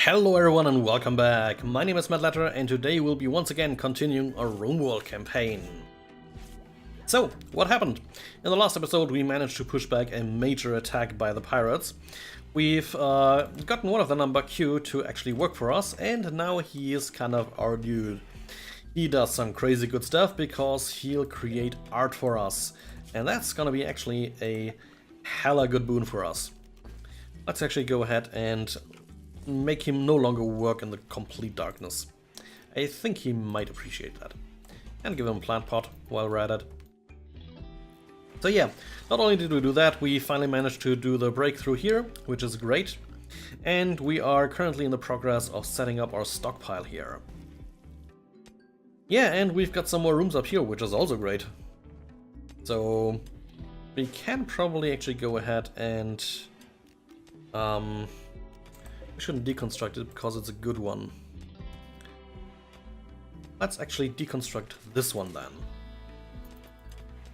Hello everyone and welcome back. My name is Matt Latter and today we'll be once again continuing our Rimworld campaign. So, what happened? In the last episode we managed to push back a major attack by the pirates. We've gotten one of the number Q to actually work for us, and now he is kind of our dude. He does some crazy good stuff because he'll create art for us, and that's gonna be actually a hella good boon for us. Let's actually go ahead and make him no longer work in the complete darkness. I think he might appreciate that. And give him a plant pot while we're at it. So yeah, not only did we do that, we finally managed to do the breakthrough here, which is great. And we are currently in the progress of setting up our stockpile here. Yeah, and we've got some more rooms up here, which is also great. So we can probably actually go ahead and we shouldn't deconstruct it because it's a good one. Let's actually deconstruct this one then.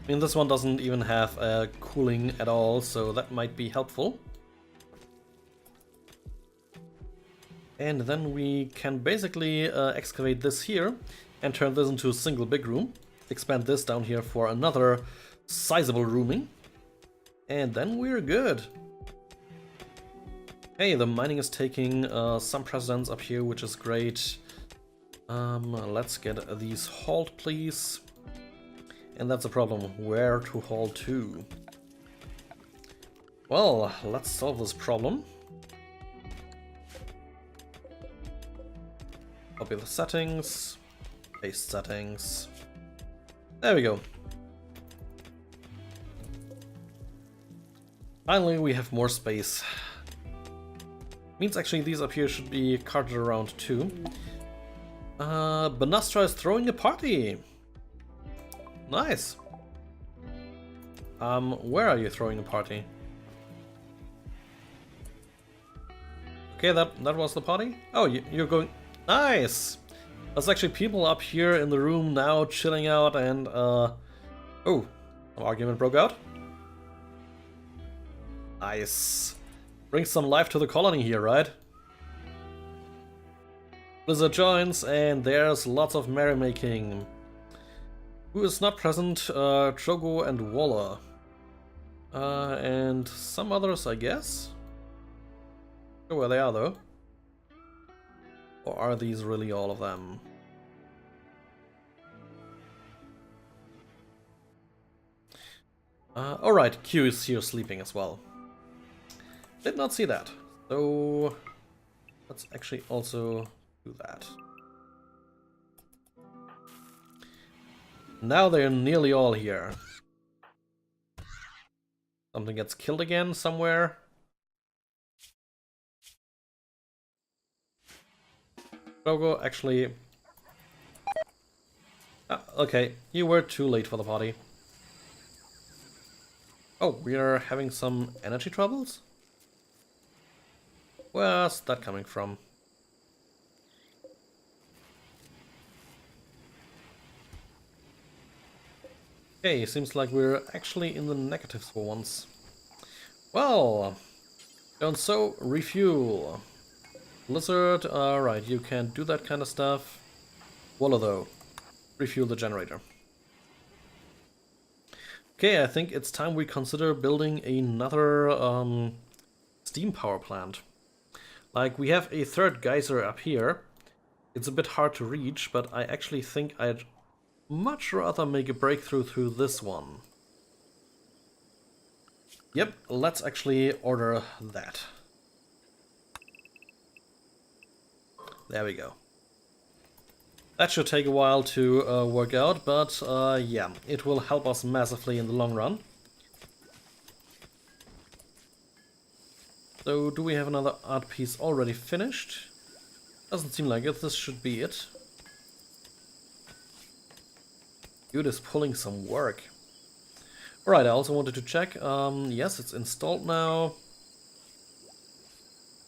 I mean, this one doesn't even have cooling at all, so that might be helpful. And then we can basically excavate this here and turn this into a single big room. Expand this down here for another sizable rooming. And then we're good. Hey, the mining is taking some precedence up here, which is great. Let's get these hauled, please. And that's a problem. Where to haul to? Well, let's solve this problem. Copy the settings. Paste settings. There we go. Finally, we have more space. Means actually these up here should be carted around too. Banastra is throwing a party! Nice! Where are you throwing a party? Okay, that was the party? Oh, you're going... Nice! There's actually people up here in the room now chilling out and oh, an argument broke out? Nice! Bring some life to the colony here, right? Blizzard joins, and there's lots of merrymaking. Who is not present? Trogo and Waller. And some others, I guess? Not sure where they are, though. Or are these really all of them? Alright, Q is here sleeping as well. Did not see that. So let's actually also do that. Now they're nearly all here. Something gets killed again somewhere. Drogo, actually... okay, you were too late for the party. Oh, we are having some energy troubles? Where's that coming from? Okay, seems like we're actually in the negatives for once. Well, don't so refuel. Blizzard, alright, you can do that kind of stuff. Waller though, refuel the generator. Okay, I think it's time we consider building another steam power plant. Like, we have a third geyser up here. It's a bit hard to reach, but I actually think I'd much rather make a breakthrough through this one. Yep, let's actually order that. There we go. That should take a while to work out, but yeah, it will help us massively in the long run. So, do we have another art piece already finished? Doesn't seem like it. This should be it. Dude is pulling some work. Alright, I also wanted to check. Yes, it's installed now.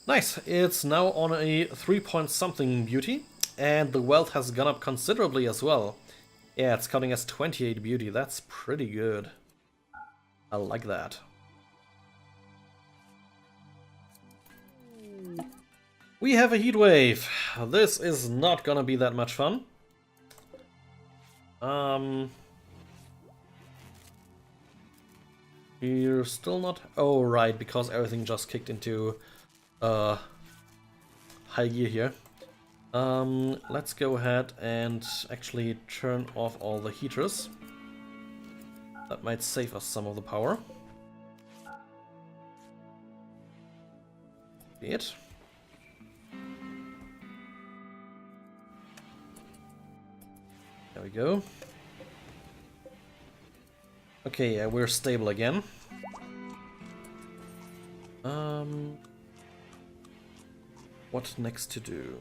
Nice. It's now on a 3-point-something beauty. And the wealth has gone up considerably as well. Yeah, it's counting as 28 beauty. That's pretty good. I like that. We have a heat wave. This is not gonna be that much fun. You're still not... Oh, right, because everything just kicked into high gear here. Let's go ahead and actually turn off all the heaters. That might save us some of the power. Be it. There we go. Okay, yeah, we're stable again. What next to do?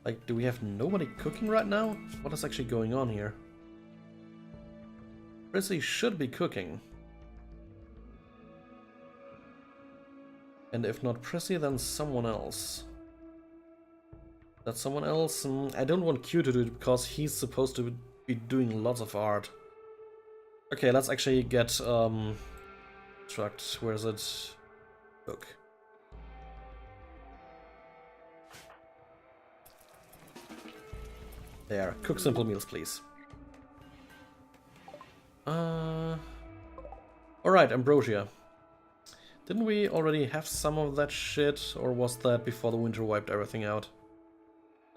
Like, do we have nobody cooking right now? What is actually going on here? Prissy should be cooking. And if not Prissy, then someone else. That's someone else? I don't want Q to do it because he's supposed to be doing lots of art. Okay, let's actually get trucked. Where is it? Cook. There, cook simple meals, please. Alright, ambrosia. Didn't we already have some of that shit, or was that before the winter wiped everything out?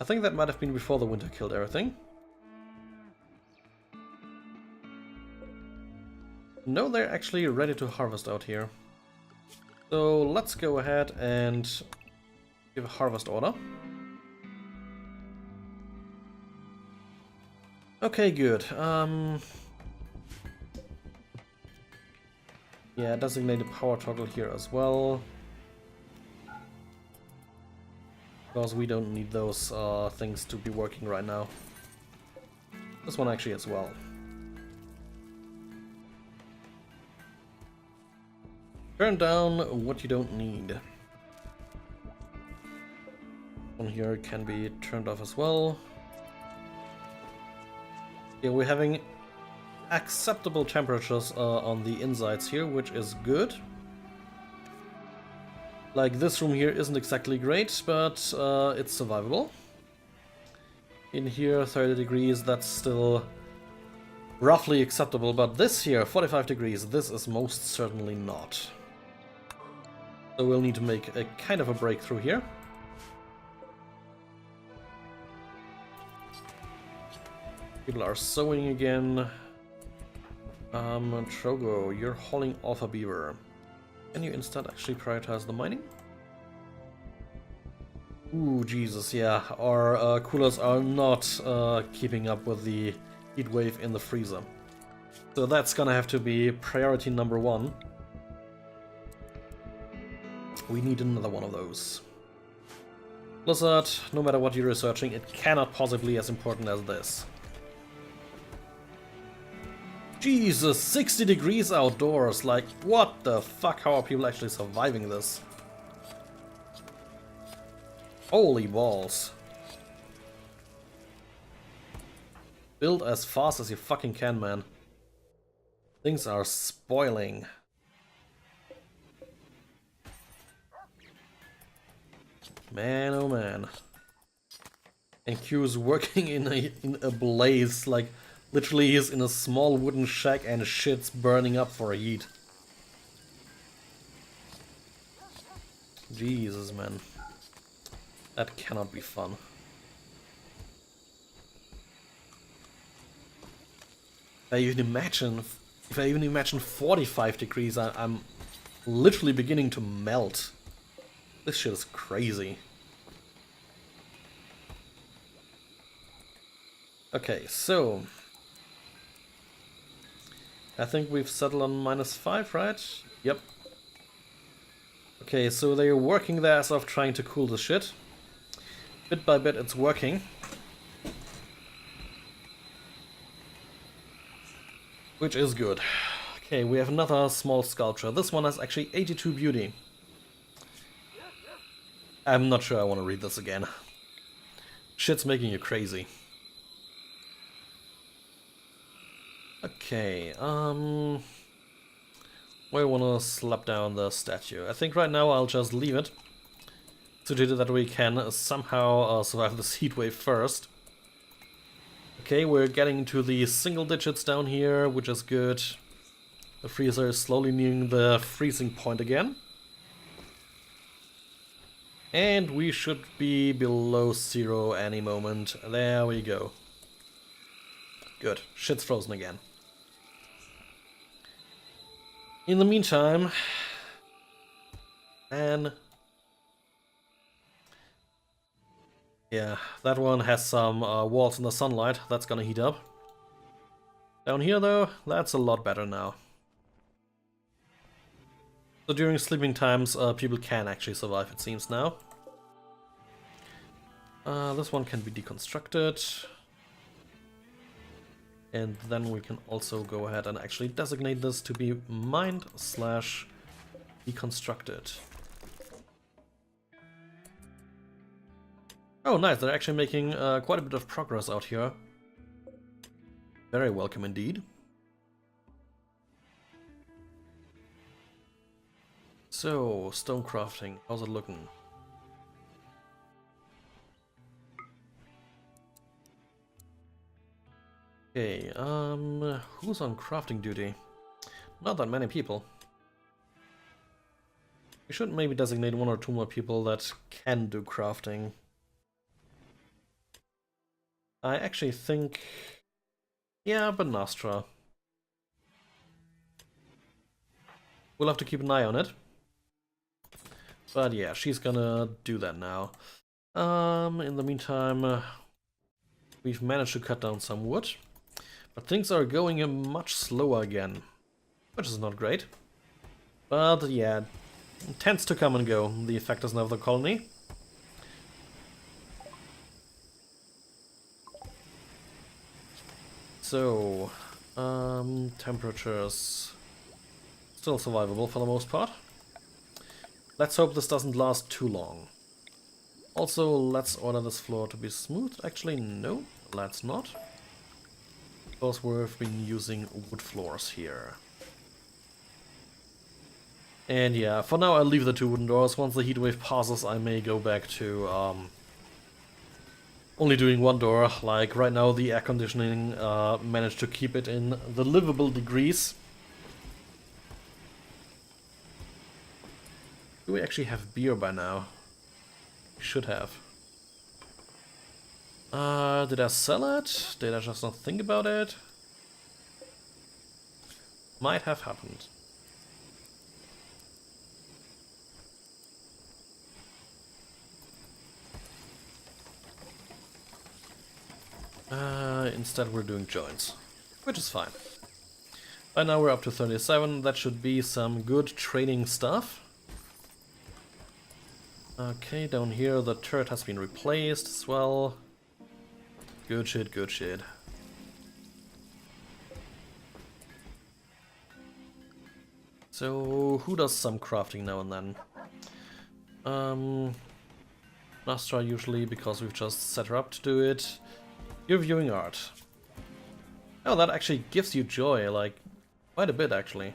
I think that might have been before the winter killed everything. No, they're actually ready to harvest out here. So let's go ahead and give a harvest order. Okay, good. Yeah, designated power toggle here as well. Because we don't need those things to be working right now. This one actually as well. Turn down what you don't need. One here can be turned off as well. Yeah, we're having acceptable temperatures on the insides here, which is good. Like, this room here isn't exactly great, but it's survivable. In here, 30 degrees, that's still roughly acceptable, but this here, 45 degrees, this is most certainly not. So we'll need to make a kind of a breakthrough here. People are sewing again. Trogo, you're hauling Alpha Beaver. Can you instead actually prioritize the mining? Ooh, Jesus, yeah. Our coolers are not keeping up with the heat wave in the freezer. So that's gonna have to be priority number one. We need another one of those. Blizzard, no matter what you're researching, it cannot possibly be as important as this. Jesus, 60 degrees outdoors, like, what the fuck, how are people actually surviving this? Holy balls. Build as fast as you fucking can, man. Things are spoiling. Man, oh man. And Q's working in a blaze, like, literally he's in a small wooden shack and shit's burning up for heat. Jesus, man. That cannot be fun. If I even imagine 45 degrees, I'm literally beginning to melt. This shit is crazy. Okay, so I think we've settled on -5, right? Yep. Okay, so they're working their ass off trying to cool the shit. Bit by bit it's working. Which is good. Okay, we have another small sculpture. This one has actually 82 beauty. I'm not sure I want to read this again. Shit's making you crazy. Okay, where I want to slap down the statue. I think right now I'll just leave it. suggested that we can somehow survive this heat wave first. Okay, we're getting to the single digits down here, which is good. The freezer is slowly nearing the freezing point again. And we should be below 0 any moment. There we go. Good. Shit's frozen again. In the meantime... And... yeah, that one has some walls in the sunlight. That's gonna heat up. Down here, though, that's a lot better now. So during sleeping times, people can actually survive, it seems now. This one can be deconstructed. And then we can also go ahead and actually designate this to be mined/deconstructed. Oh, nice, they're actually making quite a bit of progress out here. Very welcome indeed. So, stone crafting, how's it looking? Okay, who's on crafting duty? Not that many people. We should maybe designate 1 or 2 more people that can do crafting. I actually think... yeah, but Nastra. We'll have to keep an eye on it. But yeah, she's gonna do that now. In the meantime, we've managed to cut down some wood. But things are going much slower again. Which is not great. But yeah, it tends to come and go, the effectiveness of the colony. So, temperatures still survivable for the most part. Let's hope this doesn't last too long. Also, let's order this floor to be smooth. Actually, no, let's not. Because we've been using wood floors here. And yeah, for now I'll leave the 2 wooden doors. Once the heatwave passes, I may go back to only doing 1 door. Like right now, the air conditioning managed to keep it in the livable degrees. Do we actually have beer by now? We should have. Did I sell it? Did I just not think about it? Might have happened. Instead we're doing joints, which is fine. By now we're up to 37, that should be some good trading stuff. Okay, down here the turret has been replaced as well. Good shit, good shit. So, who does some crafting now and then? Nastra usually, because we've just set her up to do it. You're viewing art. Oh, that actually gives you joy, like, quite a bit actually.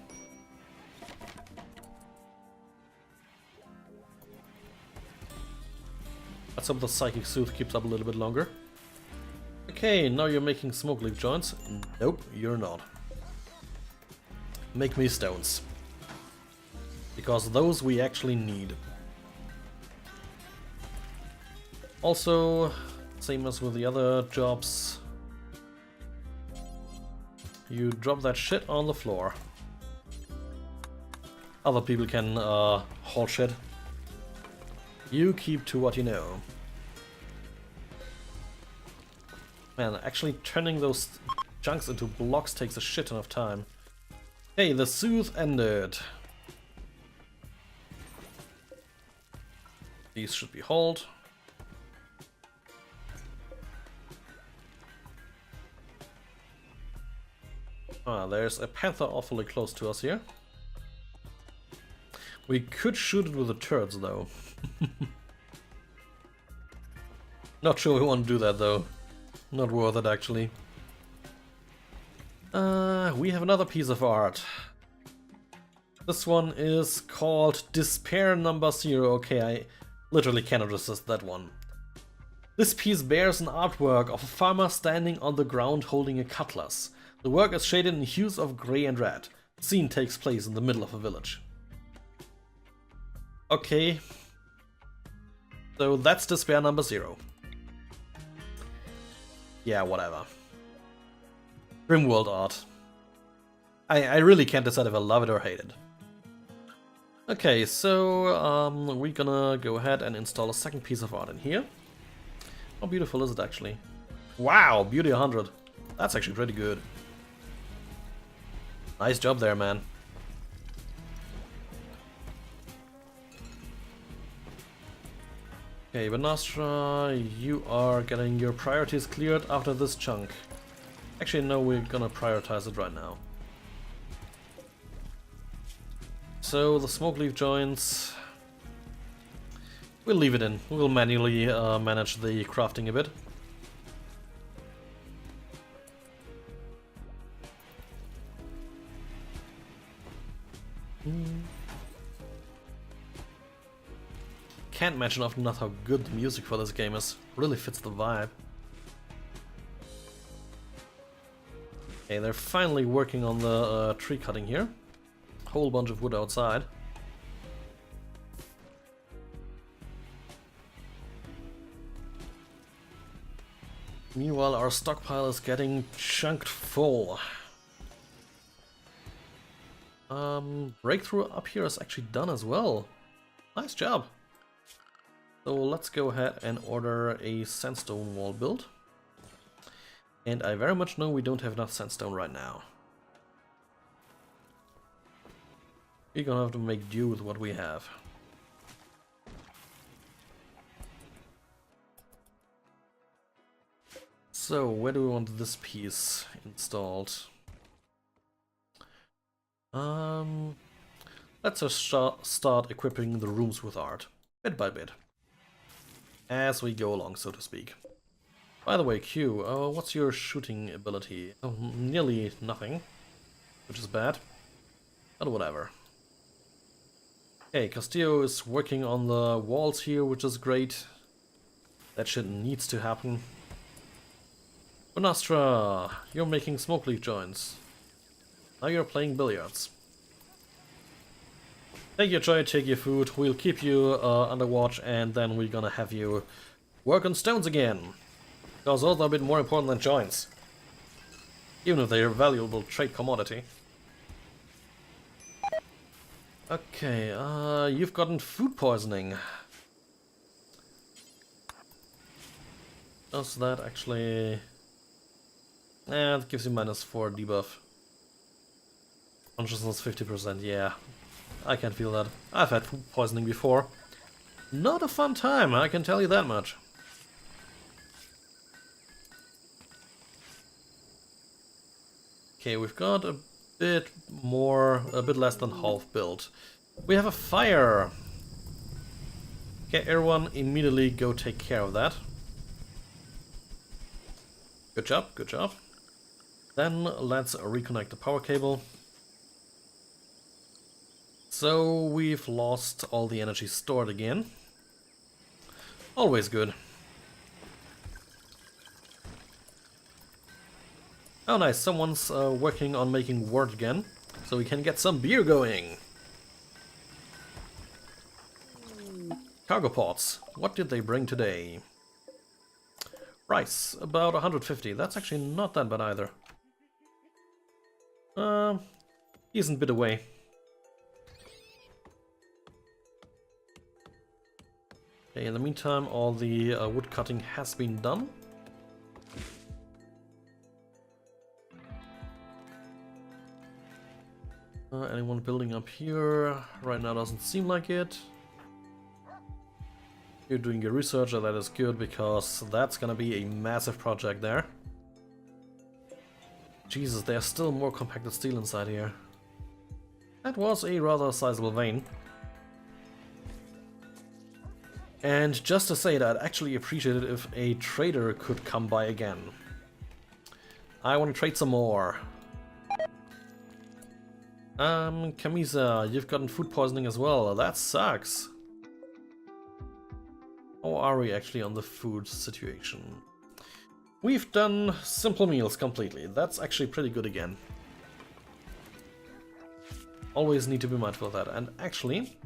Let's hope the psychic soothe keeps up a little bit longer. Okay, now you're making smoke leaf joints. Nope, you're not. Make me stones. Because those we actually need. Also, same as with the other jobs, you drop that shit on the floor. Other people can haul shit. You keep to what you know. Man, actually turning those chunks into blocks takes a shit ton of time. Hey, the soothe ended. These should be hauled. Ah, there's a panther awfully close to us here. We could shoot it with the turrets though. Not sure we want to do that though. Not worth it actually. We have another piece of art. This one is called Despair Number 0. Okay, Literally cannot resist that one. This piece bears an artwork of a farmer standing on the ground holding a cutlass. The work is shaded in hues of grey and red. The scene takes place in the middle of a village. Okay. So that's despair number 0. Yeah, whatever. Rimworld art. I really can't decide if I love it or hate it. Okay, so we're gonna go ahead and install a second piece of art in here. How beautiful is it actually? Wow, beauty 100. That's actually pretty good. Nice job there, man. Okay, Vanastra, you are getting your priorities cleared after this chunk. Actually, no, we're gonna prioritize it right now. So, the smoke leaf joints... we'll leave it in. We'll manually manage the crafting a bit. Can't mention often enough how good the music for this game is. Really fits the vibe. Okay, they're finally working on the tree cutting here. Whole bunch of wood outside. Meanwhile, our stockpile is getting chunked full. Breakthrough up here is actually done as well. Nice job. So let's go ahead and order a sandstone wall build. And I very much know we don't have enough sandstone right now. We're gonna have to make do with what we have. So, where do we want this piece installed? Let's just start equipping the rooms with art, bit by bit. As we go along, so to speak. By the way, Q, what's your shooting ability? Oh, nearly nothing, which is bad, but whatever. Okay, Castillo is working on the walls here, which is great. That shit needs to happen. Bonastra, you're making smoke leaf joints. Now you're playing billiards. Take your joy, take your food, we'll keep you under watch, and then we're gonna have you work on stones again. Because those are a bit more important than joints. Even if they're a valuable trade commodity. Okay, you've gotten food poisoning. Does that actually... it gives you -4 debuff. Consciousness 50%, yeah. I can feel that. I've had food poisoning before. Not a fun time, I can tell you that much. Okay, we've got a bit less than half built. We have a fire! Okay, everyone immediately go take care of that. Good job, good job. Then let's reconnect the power cable. So we've lost all the energy stored again. Always good. Oh nice, someone's working on making wort again, so we can get some beer going. Cargo pods, what did they bring today? Rice, about 150, that's actually not that bad either. Decent bit away. Okay, in the meantime, all the wood cutting has been done. Anyone building up here? Right now doesn't seem like it. You're doing your research, and that is good, because that's gonna be a massive project there. Jesus, there's still more compacted steel inside here. That was a rather sizable vein. And just to say that, I'd actually appreciate it if a trader could come by again. I want to trade some more. Camisa, you've gotten food poisoning as well. That sucks. How are we actually on the food situation? We've done simple meals completely. That's actually pretty good again. Always need to be mindful of that. And actually,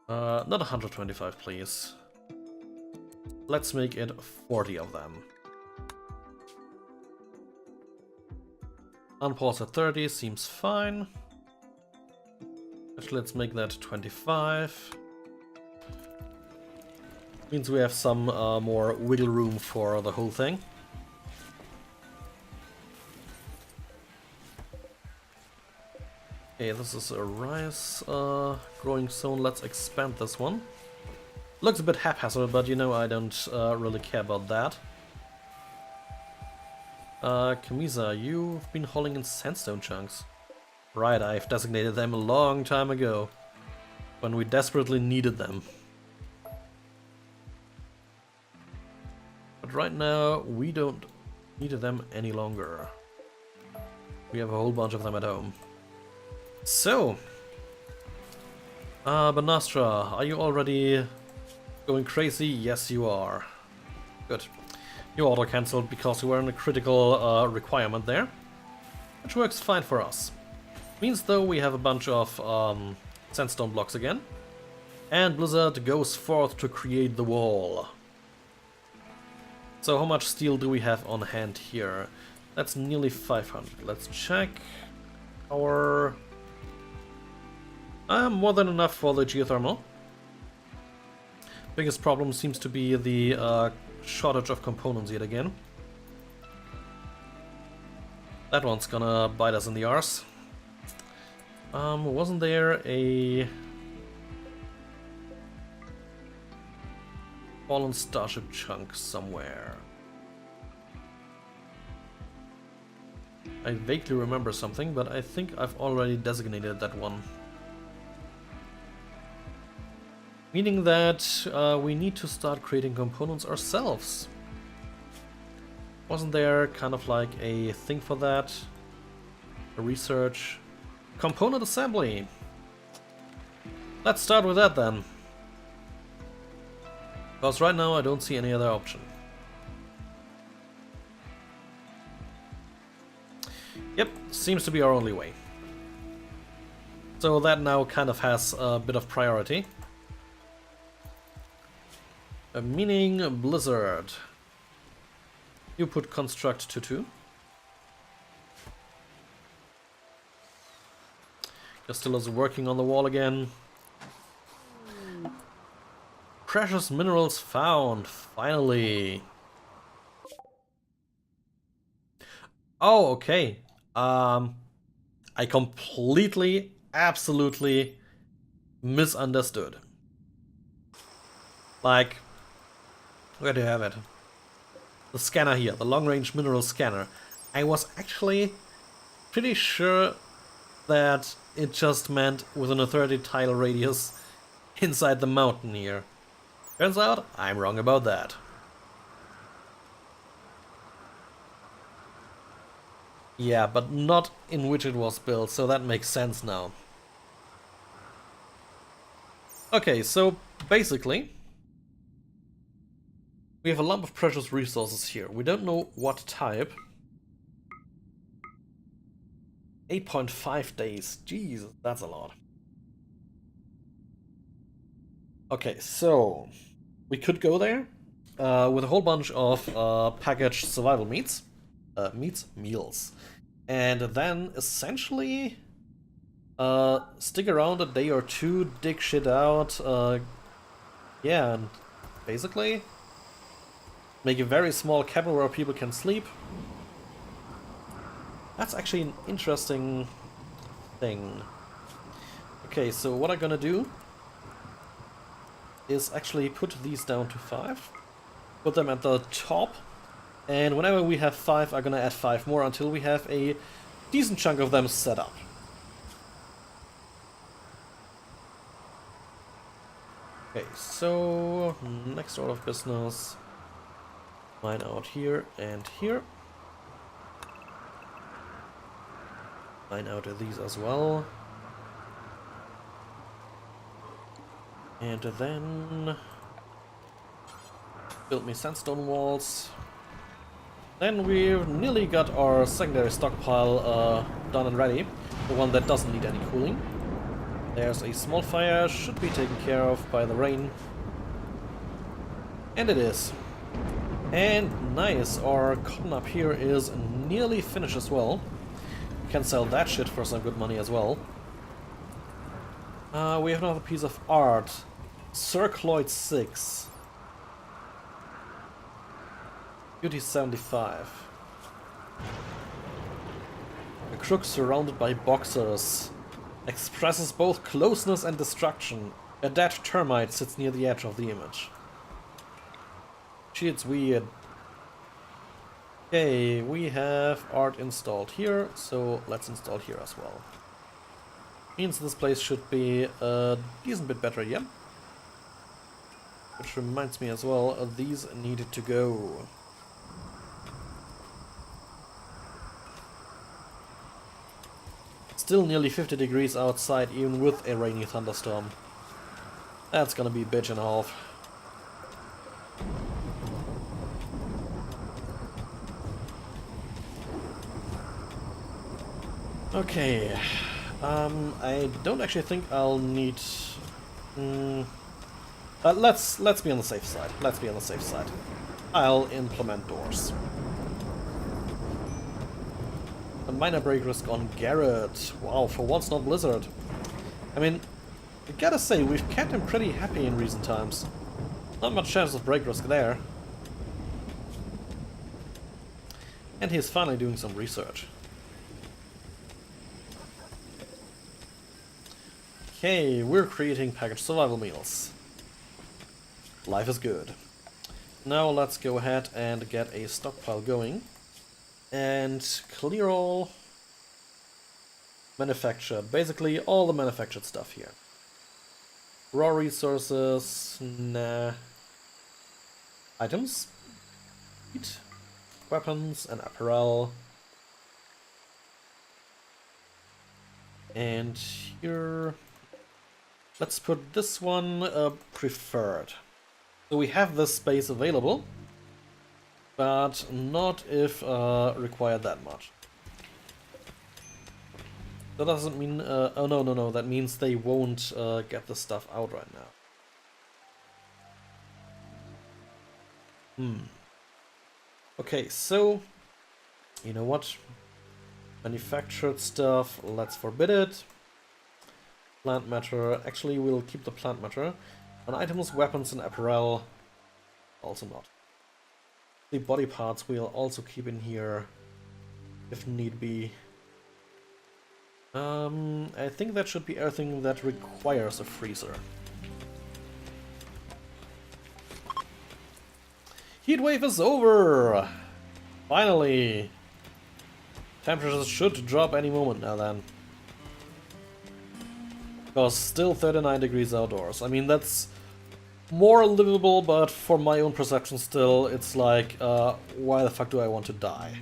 not 125, please. Let's make it 40 of them. Unpause at 30 seems fine. Actually, let's make that 25. Means we have some more wiggle room for the whole thing. Okay, this is a rice growing zone. Let's expand this one. Looks a bit haphazard, but you know I don't really care about that. Kamisa, you've been hauling in sandstone chunks. Right, I've designated them a long time ago, when we desperately needed them. But right now, we don't need them any longer. We have a whole bunch of them at home. So, Banastra, are you already going crazy? Yes, you are. Good. You auto-cancelled because you were in a critical requirement there, which works fine for us. Means though we have a bunch of sandstone blocks again, and Blizzard goes forth to create the wall. So how much steel do we have on hand here? That's nearly 500. Let's check our... more than enough for the geothermal. Biggest problem seems to be the shortage of components yet again. That one's gonna bite us in the arse. Wasn't there a fallen starship chunk somewhere? I vaguely remember something, but I think I've already designated that one. Meaning that we need to start creating components ourselves. Wasn't there kind of like a thing for that? A research? Component assembly! Let's start with that then. Because right now I don't see any other option. Yep, seems to be our only way. So that now kind of has a bit of priority. Meaning Blizzard. You put construct to 2. Castilla's working on the wall again. Precious minerals found, finally. Oh, okay. I completely, absolutely misunderstood. Like, where do you have it? The scanner here, the long-range mineral scanner. I was actually pretty sure that it just meant within a 30 tile radius inside the mountain here. Turns out, I'm wrong about that. Yeah, but not in which it was built, so that makes sense now. Okay, so basically, we have a lump of precious resources here. We don't know what type. 8.5 days. Jesus, that's a lot. Okay, so we could go there with a whole bunch of packaged survival meals, and then essentially stick around a day or two, dig shit out, yeah, and basically make a very small cabin where people can sleep. That's actually an interesting thing. Okay, so what I'm gonna do is actually put these down to 5, put them at the top, and whenever we have 5, I'm gonna add 5 more until we have a decent chunk of them set up. Okay, so next order of business, mine out here and here. Mine out of these as well. And then Build me sandstone walls. Then we've nearly got our secondary stockpile done and ready. The one that doesn't need any cooling. There's a small fire, should be taken care of by the rain. And it is. And nice, our cotton up here is nearly finished as well. We can sell that shit for some good money as well. We have another piece of art. Circloid 6. Beauty 75. A crook surrounded by boxers. Expresses both closeness and destruction. A dead termite sits near the edge of the image. Gee, it's weird. Okay, we have art installed here, so let's install here as well. Means this place should be a decent bit better, yeah? Which reminds me as well, these needed to go. Still nearly 50 degrees outside, even with a rainy thunderstorm. That's gonna be a bitch and a half. Okay, I don't actually think I'll need. Let's be on the safe side. Let's be on the safe side. I'll implement doors. A minor break risk on Garrett. Wow, for once not Blizzard. I mean, I gotta say we've kept him pretty happy in recent times. Not much chance of break risk there. And he's finally doing some research. Okay, we're creating packaged survival meals. Life is good. Now let's go ahead and get a stockpile going. And clear all manufactured. Basically all the manufactured stuff here. Raw resources, nah. Items, meat, weapons and apparel. And here, let's put this one preferred. So we have this space available, but not if required that much. That doesn't mean, oh no, that means they won't get the stuff out right now. Okay, so, you know what? Manufactured stuff, let's forbid it. Plant matter, actually we'll keep the plant matter. On items, weapons and apparel, also not. The body parts we'll also keep in here, if need be. I think that should be everything that requires a freezer. Heatwave is over! Finally! Temperatures should drop any moment now then. Because still 39 degrees outdoors. I mean, that's more livable, but for my own perception still, it's like, why the fuck do I want to die?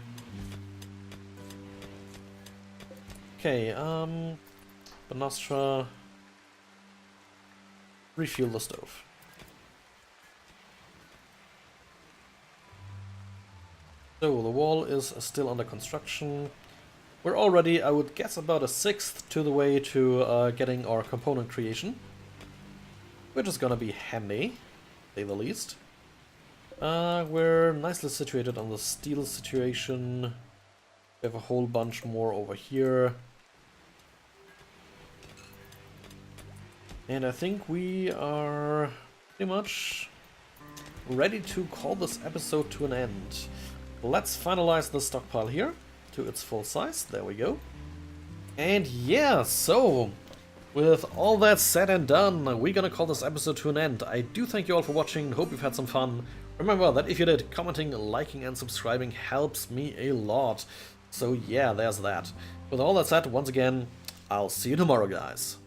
Okay, Banastra, refuel the stove. So, the wall is still under construction. We're already, I would guess, about a sixth to the way to getting our component creation. Which is gonna be handy, to say the least. We're nicely situated on the steel situation. We have a whole bunch more over here. And I think we are pretty much ready to call this episode to an end. Let's finalize the stockpile here to its full size. There we go. And yeah, so with all that said and done, we're gonna call this episode to an end. I do thank you all for watching, hope you've had some fun. Remember that if you did, commenting, liking and subscribing helps me a lot. So yeah, there's that. With all that said, once again, I'll see you tomorrow, guys.